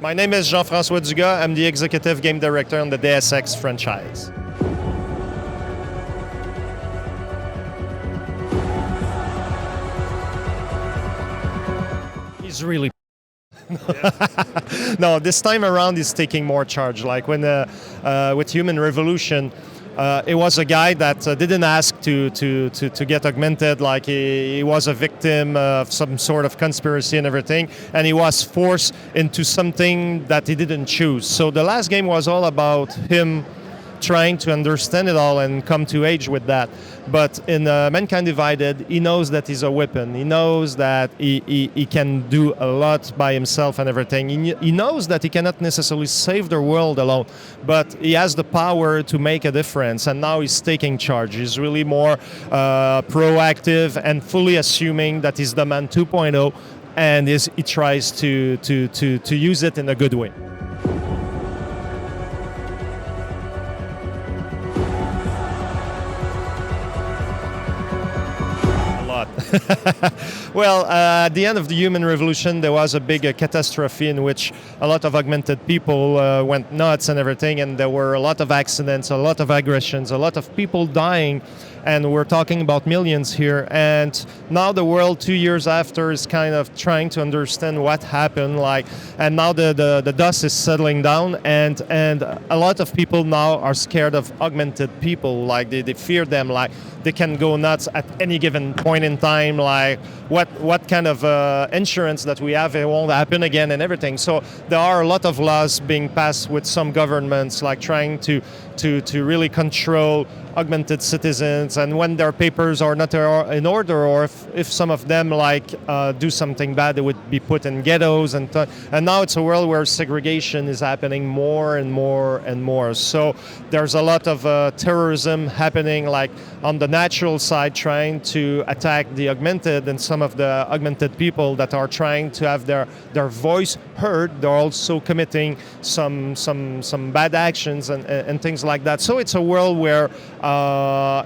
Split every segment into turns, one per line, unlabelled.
My name is Jean-Francois Dugas. I'm the executive game director on the Deus Ex franchise. He's really no, this time around he's taking more charge. Like when with Human Revolution, it was a guy that didn't ask to get augmented. Like he was a victim of some sort of conspiracy and everything, and he was forced into something that he didn't choose. So the last game was all about him trying to understand it all and come to age with that. But in Mankind Divided, he knows that he's a weapon. He knows that he can do a lot by himself and everything. He knows that he cannot necessarily save the world alone, but he has the power to make a difference. And now he's taking charge. He's really more proactive and fully assuming that he's the man 2.0, and he tries to use it in a good way. Well, at the end of the Human Revolution, there was a big catastrophe in which a lot of augmented people went nuts and everything, and there were a lot of accidents, a lot of aggressions, a lot of people dying, and we're talking about millions here. And now the world, 2 years after, is kind of trying to understand what happened. And now the dust is settling down, and a lot of people now are scared of augmented people. Like they fear them. Like they can go nuts at any given point in time. Like what kind of insurance that we have, it won't happen again and everything. So there are a lot of laws being passed with some governments, like trying to really control augmented citizens, and when their papers are not in order, or if some of them do something bad, they would be put in ghettos, and now it's a world where segregation is happening more and more and more. So there's a lot of terrorism happening, like on the natural side, trying to attack the augmented, and some of the augmented people that are trying to have their voice heard, they're also committing some bad actions and things like that. So it's a world where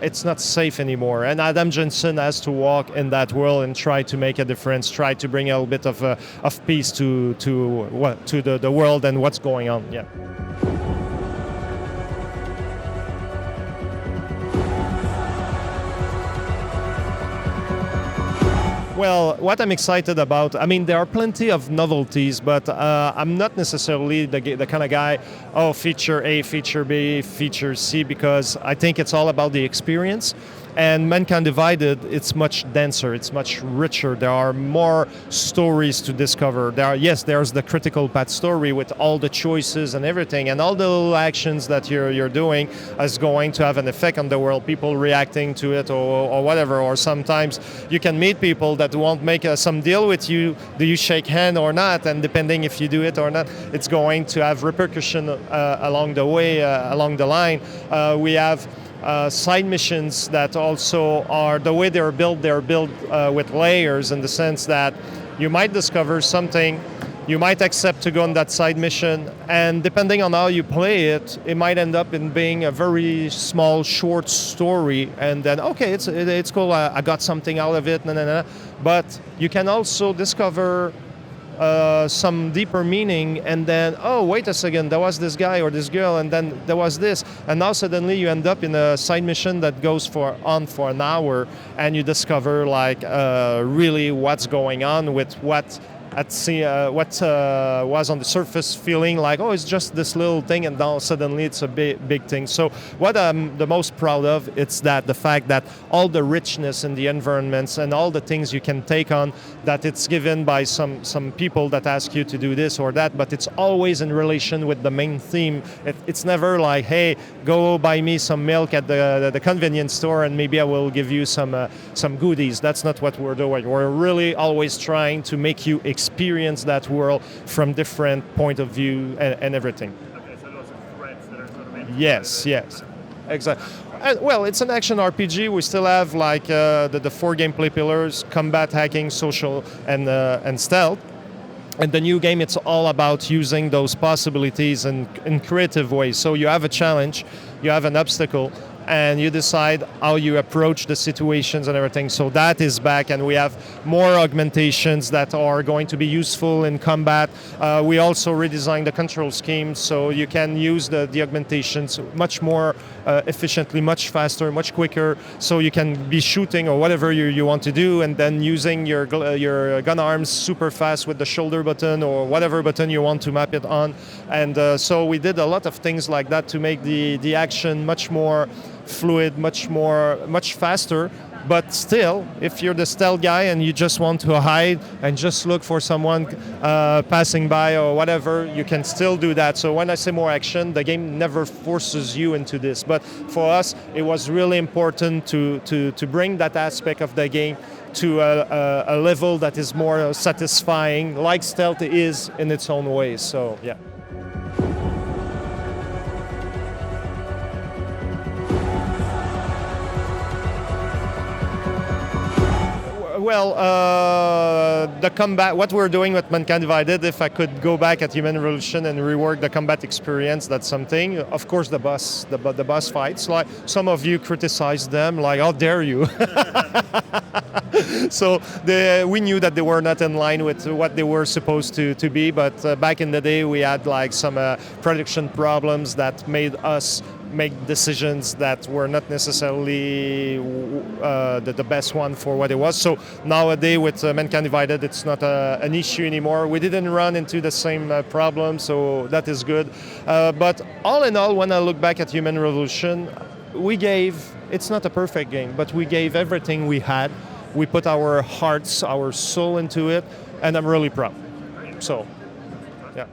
it's not safe anymore, and Adam Jensen has to walk in that world and try to make a difference, try to bring a little bit of peace to the world and what's going on. Yeah. Well, what I'm excited about, I mean, there are plenty of novelties, but I'm not necessarily the kind of guy, feature A, feature B, feature C, because I think it's all about the experience. And Mankind Divided, it's much denser, it's much richer. There are more stories to discover. There's the critical path story with all the choices and everything, and all the little actions that you're doing is going to have an effect on the world, people reacting to it or whatever. Or sometimes you can meet people that won't make some deal with you. Do you shake hand or not? And depending if you do it or not, it's going to have repercussion along the way, along the line. We have side missions that also are, the way they're built with layers, in the sense that you might discover something, you might accept to go on that side mission, and depending on how you play it, it might end up in being a very small, short story, and then, okay, it's cool, I got something out of it, but you can also discover some deeper meaning, and then, wait a second, there was this guy or this girl, and then there was this, and now suddenly you end up in a side mission that goes for an hour, and you discover really what's going on with what was on the surface feeling like, it's just this little thing, and now suddenly it's a big thing. So what I'm the most proud of, it's that the fact that all the richness in the environments and all the things you can take on, that it's given by some people that ask you to do this or that, but it's always in relation with the main theme. It's never like, hey, go buy me some milk at the convenience store and maybe I will give you some goodies. That's not what we're doing. We're really always trying to make you experience that world from different point of view and everything.
Okay, so lots of threats that are sort of
Yes, exactly. Well, it's an action RPG. We still have the 4 gameplay pillars: combat, hacking, social, and stealth. And the new game, it's all about using those possibilities in creative ways. So you have a challenge, you have an obstacle, and you decide how you approach the situations and everything. So that is back, and we have more augmentations that are going to be useful in combat. We also redesigned the control scheme, so you can use the augmentations much more efficiently, much faster, much quicker, so you can be shooting or whatever you want to do, and then using your gun arms super fast with the shoulder button or whatever button you want to map it on. And so we did a lot of things like that to make the action much more fluid, much faster. But still, if you're the stealth guy and you just want to hide and just look for someone passing by or whatever, you can still do that. So when I say more action, the game never forces you into this. But for us, it was really important to bring that aspect of the game to a level that is more satisfying, like stealth is in its own way. So, yeah. Well, the combat, what we're doing with Mankind Divided, if I could go back at Human Revolution and rework the combat experience, that's something. Of course, the boss fights, like some of you criticized them, like, how dare you? So we knew that they were not in line with what they were supposed to be, but back in the day, we had like some production problems that made us make decisions that were not necessarily the best one for what it was. So nowadays with Mankind Divided, it's not an issue anymore. We didn't run into the same problem, so that is good. But all in all, when I look back at Human Revolution, it's not a perfect game, but we gave everything we had. We put our hearts, our soul into it, and I'm really proud. So, yeah.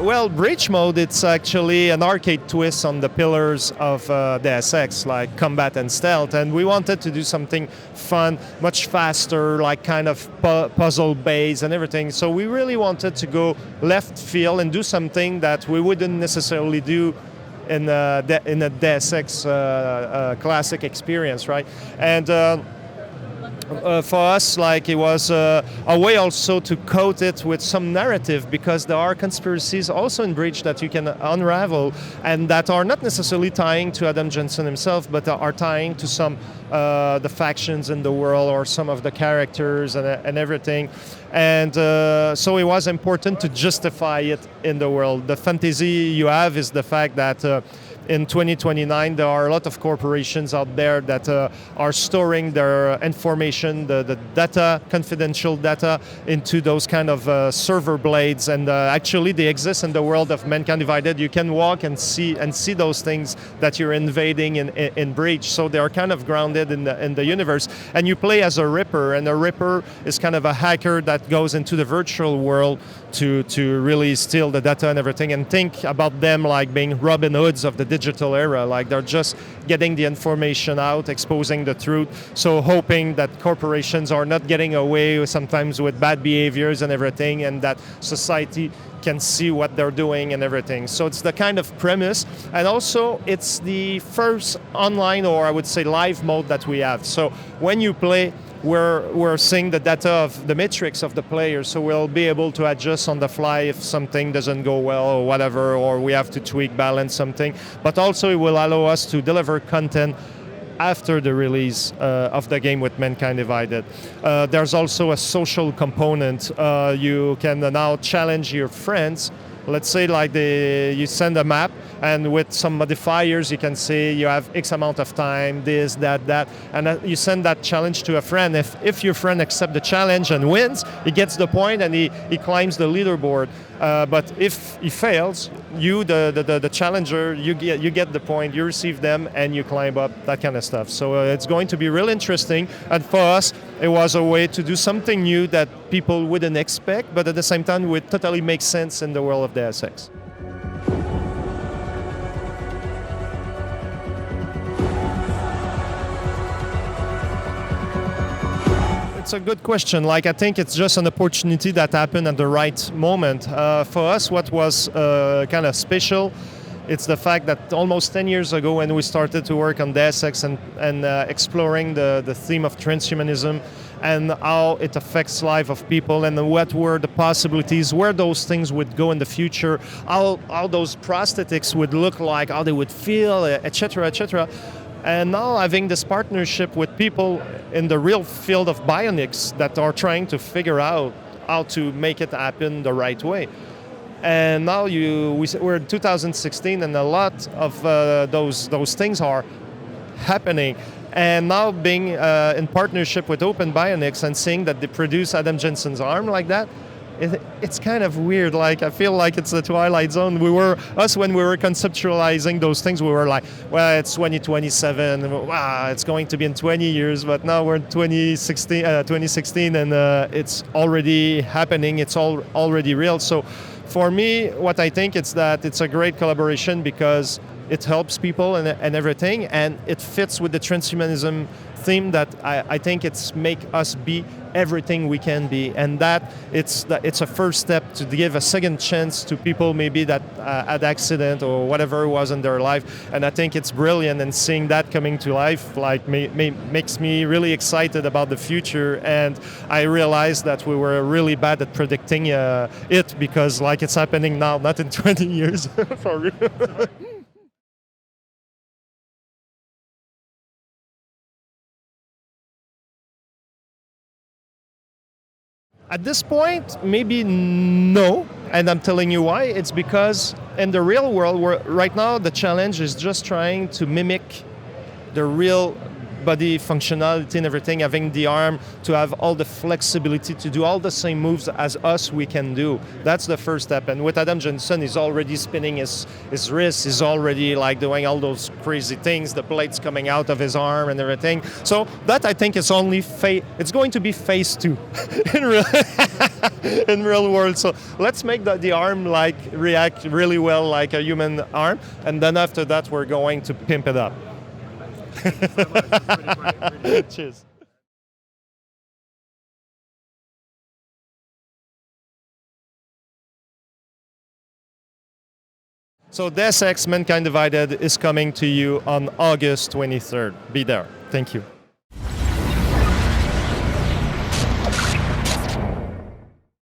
Well, Breach Mode, it's actually an arcade twist on the pillars of Deus Ex, like combat and stealth. And we wanted to do something fun, much faster, like kind of puzzle-based and everything. So we really wanted to go left field and do something that we wouldn't necessarily do in a Deus Ex classic experience, right? And for us, like, it was a way also to coat it with some narrative, because there are conspiracies also in Breach that you can unravel and that are not necessarily tying to Adam Jensen himself, but are tying to some the factions in the world or some of the characters and everything. And so it was important to justify it in the world. The fantasy you have is the fact that in 2029, there are a lot of corporations out there that are storing their information, the data, confidential data, into those kind of server blades. And actually, they exist in the world of Mankind Divided. You can walk and see those things that you're invading in Breach. So they are kind of grounded in the universe. And you play as a Ripper, and a Ripper is kind of a hacker that goes into the virtual world to really steal the data and everything. And think about them like being Robin Hoods of the digital era, like they're just getting the information out, exposing the truth, so hoping that corporations are not getting away sometimes with bad behaviors and everything, and that society can see what they're doing and everything. So it's the kind of premise, and also it's the first online, or I would say live mode that we have. So when you play, we're seeing the data of the metrics of the players, so we'll be able to adjust on the fly if something doesn't go well or whatever, or we have to tweak, balance something. But also it will allow us to deliver content after the release of the game with Mankind Divided. There's also a social component. You can now challenge your friends. Let's say like you send a map, and with some modifiers you can say you have X amount of time, this, that, and you send that challenge to a friend. If your friend accepts the challenge and wins, he gets the point and he climbs the leaderboard. But if he fails, you, the challenger, you get the point, you receive them, and you climb up, that kind of stuff. So it's going to be really interesting. And for us, it was a way to do something new that people wouldn't expect, but at the same time would totally make sense in the world of Deus Ex. It's a good question. Like, I think it's just an opportunity that happened at the right moment. For us, what was kind of special, it's the fact that almost 10 years ago, when we started to work on Deus Ex and exploring the theme of transhumanism and how it affects life of people, and what were the possibilities, where those things would go in the future, how those prosthetics would look like, how they would feel, etc., etc. And now having this partnership with people in the real field of bionics that are trying to figure out how to make it happen the right way. And now we're in 2016, and a lot of those things are happening. And now being in partnership with Open Bionics and seeing that they produce Adam Jensen's arm like that, it's kind of weird. Like, I feel like it's the Twilight Zone. When we were conceptualizing those things, we were like, well, it's 2027, wow, it's going to be in 20 years, but now we're in 2016 and it's already happening, it's already real. So for me, what I think is that it's a great collaboration because it helps people and everything, and it fits with the transhumanism theme that I think it's make us be everything we can be, and that it's a first step to give a second chance to people maybe that had accident or whatever was in their life. And I think it's brilliant, and seeing that coming to life like makes me really excited about the future. And I realized that we were really bad at predicting it, because like it's happening now, not in 20 years. For real. At this point, maybe no, and I'm telling you why. It's because in the real world, right now the challenge is just trying to mimic the real body functionality and everything, having the arm to have all the flexibility to do all the same moves as us we can do. That's the first step. And with Adam Jensen, he's already spinning his wrist, he's already like doing all those crazy things, the plates coming out of his arm and everything. So that, I think, is only it's going to be phase 2 in real in real world. So let's make the arm like react really well like a human arm, and then after that we're going to pimp it up. Cheers. So Deus Ex Mankind Divided is coming to you on August 23rd. Be there. Thank you.